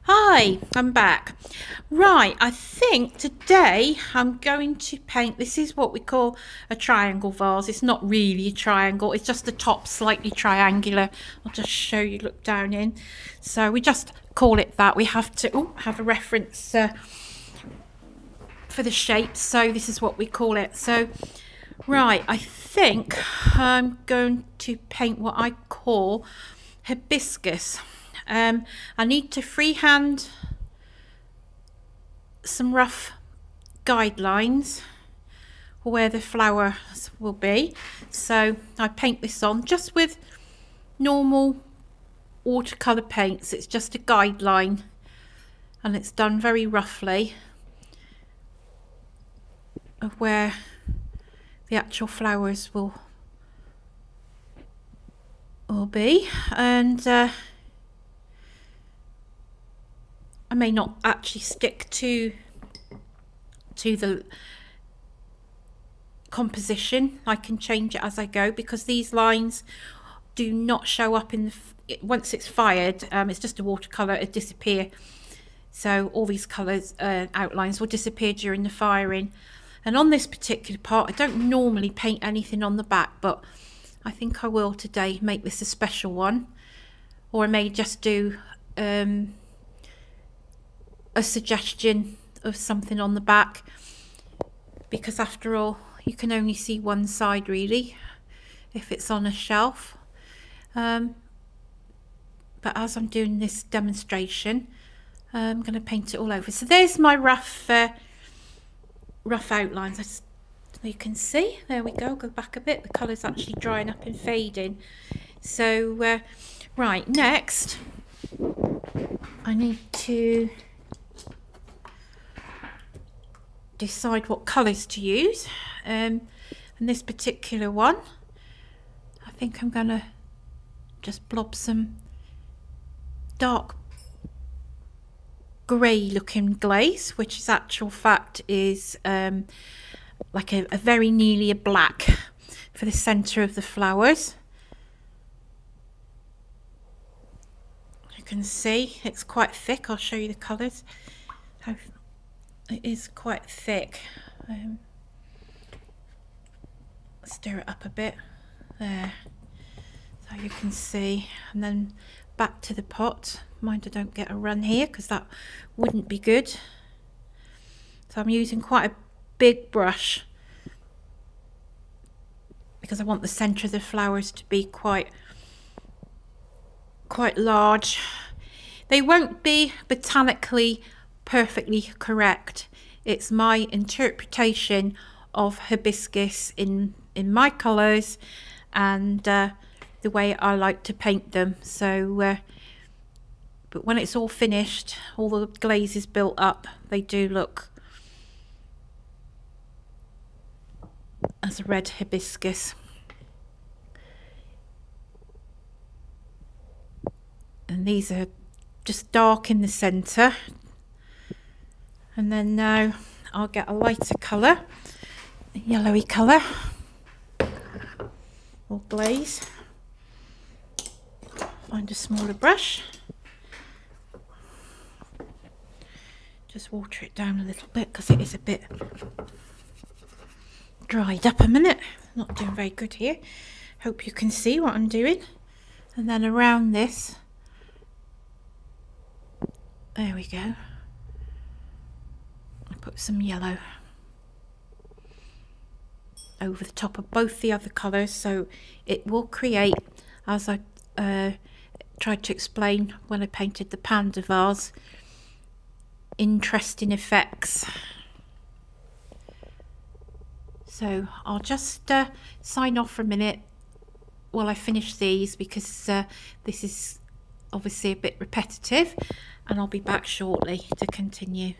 Hi, I'm back. Right, I think today I'm going to paint, this is what we call a triangle vase. It's not really a triangle, it's just the top slightly triangular. I'll just show you, look down in. So we just call it that. We have to have a reference for the shape, so this is what we call it. So, right, I think I'm going to paint what I call hibiscus. I need to freehand some rough guidelines for where the flowers will be. So I paint this on just with normal watercolour paints. It's just a guideline and it's done very roughly of where the actual flowers will be, and I may not actually stick to the composition. I can change it as I go because these lines do not show up in the once it's fired. It's just a watercolor, it disappear. So all these colors outlines will disappear during the firing. And on this particular part, I don't normally paint anything on the back, but I think I will today, make this a special one. Or I may just do a suggestion of something on the back, because after all you can only see one side really if it's on a shelf, but as I'm doing this demonstration I'm going to paint it all over. So there's my rough outlines, as you can see. There we go back a bit, the colour's actually drying up and fading. So right, next I need to decide what colours to use, and this particular one I think I'm gonna just blob some dark grey looking glaze, which is actual fact is like a very nearly a black for the centre of the flowers. You can see it's quite thick. I'll show you the colours. It is quite thick. Stir it up a bit there, so you can see, and then back to the pot. Mind I don't get a run here because that wouldn't be good. So I'm using quite a big brush because I want the centre of the flowers to be quite large. They won't be botanically perfectly correct. It's my interpretation of hibiscus in my colours and the way I like to paint them. So but when it's all finished, all the glaze is built up, they do look as a red hibiscus. And these are just dark in the centre. And then now I'll get a lighter colour, a yellowy colour, or glaze. Find a smaller brush. Just water it down a little bit because it is a bit dried up a minute. Not doing very good here. Hope you can see what I'm doing. And then around this, there we go. Put some yellow over the top of both the other colours, so it will create, as I tried to explain when I painted the panda vase, interesting effects. So I'll just sign off for a minute while I finish these, because this is obviously a bit repetitive, and I'll be back shortly to continue.